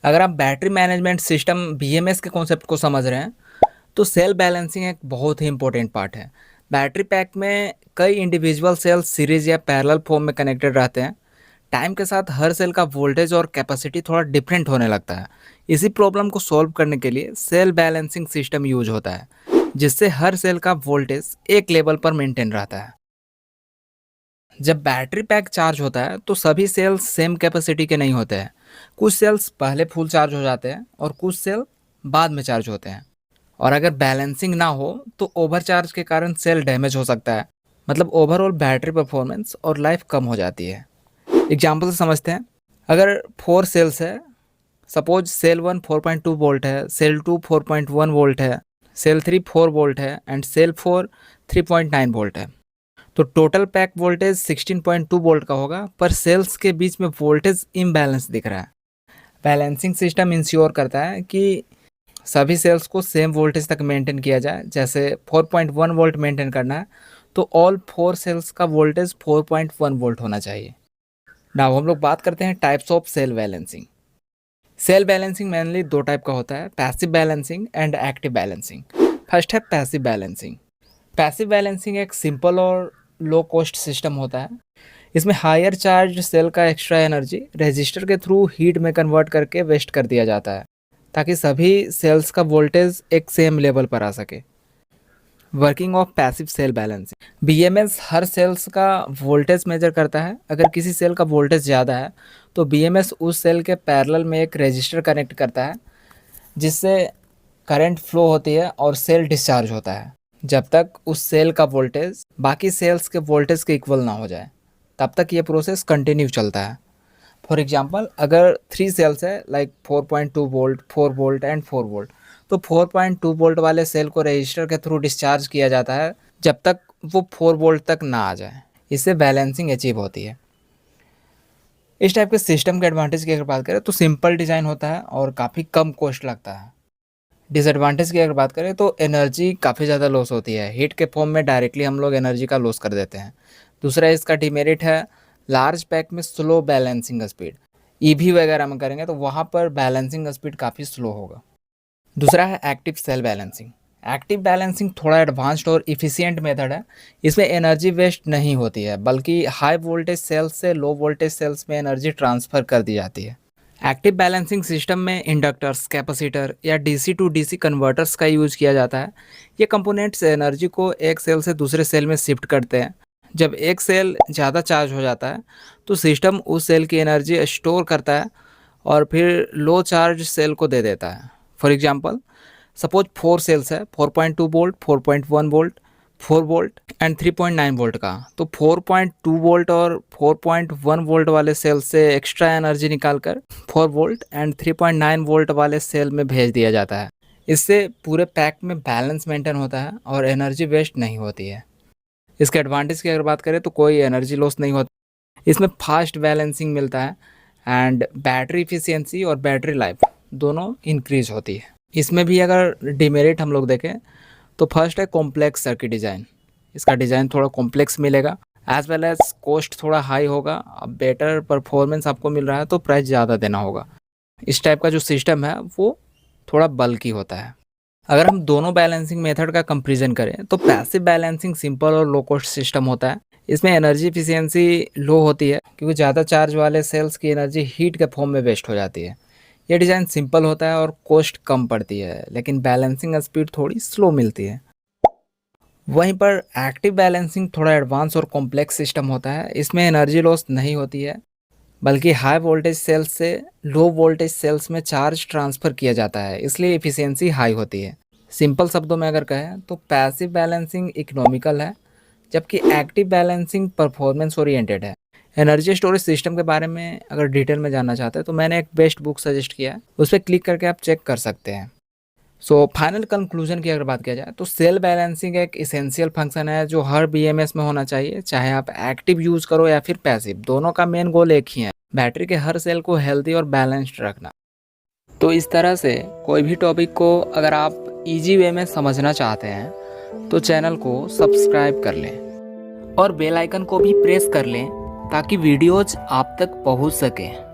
अगर आप battery management system BMS के कॉन्सेप्ट को समझ रहे हैं तो सेल बैलेंसिंग एक बहुत ही इंपॉर्टेंट पार्ट है। बैटरी पैक में कई इंडिविजुअल सेल्स सीरीज या पैरेलल फॉर्म में कनेक्टेड रहते हैं। टाइम के साथ हर सेल का वोल्टेज और कैपेसिटी थोड़ा डिफरेंट होने लगता है। इसी प्रॉब्लम को सॉल्व करने के लिए सेल बैलेंसिंग सिस्टम यूज होता है, जिससे हर सेल का वोल्टेज एक लेवल पर मेंटेन रहता है। जब बैटरी पैक चार्ज होता है तो सभी सेल्स सेम कैपेसिटी के नहीं होते हैं। कुछ सेल्स पहले फुल चार्ज हो जाते हैं और कुछ सेल बाद में चार्ज होते हैं। और अगर बैलेंसिंग ना हो तो ओवरचार्ज के कारण सेल डैमेज हो सकता है, मतलब ओवरऑल बैटरी परफॉर्मेंस और लाइफ कम हो जाती है। एग्जाम्पल से समझते हैं। अगर 4 सेल्स है, सपोज सेल 1 4.2 वोल्ट है, सेल 2 4.1 वोल्ट है, सेल 3 4 वोल्ट है एंड सेल 4 3.9 वोल्ट है, तो टोटल पैक वोल्टेज 16.2 वोल्ट का होगा, पर सेल्स के बीच में वोल्टेज इम्बैलेंस दिख रहा है। बैलेंसिंग सिस्टम इंश्योर करता है कि सभी सेल्स को सेम वोल्टेज तक मेंटेन किया जाए। जैसे 4.1 वोल्ट मेंटेन करना है तो ऑल 4 सेल्स का वोल्टेज 4.1 वोल्ट होना चाहिए। नाउ हम लोग बात करते हैं types of cell balancing. Cell balancing mainly 2 type का होता है, passive balancing and active balancing. First है पैसिव बैलेंसिंग। पैसिव बैलेंसिंग एक सिंपल और लो कॉस्ट सिस्टम होता है। इसमें हायर चार्ज सेल का एक्स्ट्रा एनर्जी रेजिस्टर के थ्रू हीट में कन्वर्ट करके वेस्ट कर दिया जाता है, ताकि सभी सेल्स का वोल्टेज एक सेम लेवल पर आ सके। Working of passive cell balancing. BMS हर सेल्स का वोल्टेज मेजर करता है। अगर किसी सेल का वोल्टेज ज़्यादा है तो बीएमएस उस सेल के पैरेलल में एक रेजिस्टर कनेक्ट करता है, जिससे करंट फ्लो होती है और सेल डिस्चार्ज होता है, जब तक उस सेल का वोल्टेज बाकी सेल्स के वोल्टेज के इक्वल ना हो जाए। तब तक ये प्रोसेस कंटिन्यू चलता है। फॉर एग्जांपल, अगर 3 सेल्स है like 4.2 volt, 4 volt and 4 volt, तो 4.2 वोल्ट वाले सेल को रजिस्टर के थ्रू डिस्चार्ज किया जाता है जब तक वो 4 वोल्ट तक ना आ जाए। इससे बैलेंसिंग अचीव होती है। इस टाइप के सिस्टम के एडवांटेज की अगर बात करें तो सिंपल डिज़ाइन होता है और काफ़ी कम कॉस्ट लगता है। डिसएडवांटेज की अगर बात करें तो एनर्जी काफ़ी ज़्यादा लॉस होती है। हीट के फॉर्म में डायरेक्टली हम लोग एनर्जी का लॉस कर देते हैं। दूसरा इसका डिमेरिट है लार्ज पैक में स्लो बैलेंसिंग स्पीड। ईवी वगैरह में करेंगे तो वहाँ पर बैलेंसिंग स्पीड काफ़ी स्लो होगा। दूसरा है active cell balancing. Active balancing थोड़ा एडवांस्ड और इफ़िशियंट मेथड है। इसमें एनर्जी वेस्ट नहीं होती है, बल्कि हाई वोल्टेज सेल्स से लो वोल्टेज सेल्स में एनर्जी ट्रांसफ़र कर दी जाती है। एक्टिव बैलेंसिंग सिस्टम में इंडक्टर्स, कैपेसिटर या डीसी टू डीसी कन्वर्टर्स का यूज किया जाता है। ये कंपोनेंट्स एनर्जी को एक सेल से दूसरे सेल में शिफ्ट करते हैं। जब एक सेल ज़्यादा चार्ज हो जाता है तो सिस्टम उस सेल की एनर्जी स्टोर करता है और फिर लो चार्ज सेल को दे देता है। फॉर एग्जांपल, सपोज 4 सेल्स है, 4.2 volt, 4.1 volt, 4 volt and 3.9 volt का, तो 4.2 वोल्ट और 4.1 वोल्ट वाले सेल से एक्स्ट्रा एनर्जी निकालकर 4 वोल्ट एंड 3.9 वोल्ट वाले सेल में भेज दिया जाता है। इससे पूरे पैक में बैलेंस मेंटेन होता है और एनर्जी वेस्ट नहीं होती है। इसके एडवांटेज की अगर बात करें तो कोई एनर्जी लॉस नहीं होता। इसमें फास्ट बैलेंसिंग मिलता है एंड बैटरी इफिशियंसी और बैटरी लाइफ दोनों इंक्रीज होती है। इसमें भी अगर डिमेरिट हम लोग देखें तो फर्स्ट है कॉम्प्लेक्स सर्किट डिज़ाइन। इसका डिज़ाइन थोड़ा कॉम्प्लेक्स मिलेगा, एज वेल एज कॉस्ट थोड़ा हाई होगा। अब बेटर परफॉर्मेंस आपको मिल रहा है तो प्राइस ज़्यादा देना होगा। इस टाइप का जो सिस्टम है वो थोड़ा बल्की होता है। अगर हम दोनों बैलेंसिंग मेथड का कंपैरिजन करें तो पैसिव बैलेंसिंग सिंपल और लो कॉस्ट सिस्टम होता है। इसमें एनर्जी एफिशिएंसी लो होती है क्योंकि ज़्यादा चार्ज वाले सेल्स की एनर्जी हीट के फॉर्म में वेस्ट हो जाती है। ये डिज़ाइन सिंपल होता है और कॉस्ट कम पड़ती है, लेकिन बैलेंसिंग स्पीड थोड़ी स्लो मिलती है। वहीं पर एक्टिव बैलेंसिंग थोड़ा एडवांस और कॉम्प्लेक्स सिस्टम होता है। इसमें एनर्जी लॉस नहीं होती है, बल्कि हाई वोल्टेज सेल्स से लो वोल्टेज सेल्स में चार्ज ट्रांसफ़र किया जाता है, इसलिए एफिशिएंसी हाई होती है। सिंपल शब्दों में अगर कहें तो पैसिव बैलेंसिंग इकोनॉमिकल है, जबकि एक्टिव बैलेंसिंग परफॉर्मेंस ओरिएंटेड है। एनर्जी स्टोरेज सिस्टम के बारे में अगर डिटेल में जानना चाहते हैं तो मैंने एक बेस्ट बुक सजेस्ट किया है, उस पर क्लिक करके आप चेक कर सकते हैं। सो फाइनल कंक्लूजन की अगर बात किया जाए तो सेल बैलेंसिंग एक इसेंशियल फंक्शन है जो हर बीएमएस में होना चाहिए, चाहे आप एक्टिव यूज़ करो या फिर पैसिव। दोनों का मेन गोल एक ही है, बैटरी के हर सेल को हेल्दी और बैलेंस्ड रखना। तो इस तरह से कोई भी टॉपिक को अगर आप इजी वे में समझना चाहते हैं तो चैनल को सब्सक्राइब कर लें और बेल आइकन को भी प्रेस कर लें ताकि वीडियोज आप तक पहुंच सकें।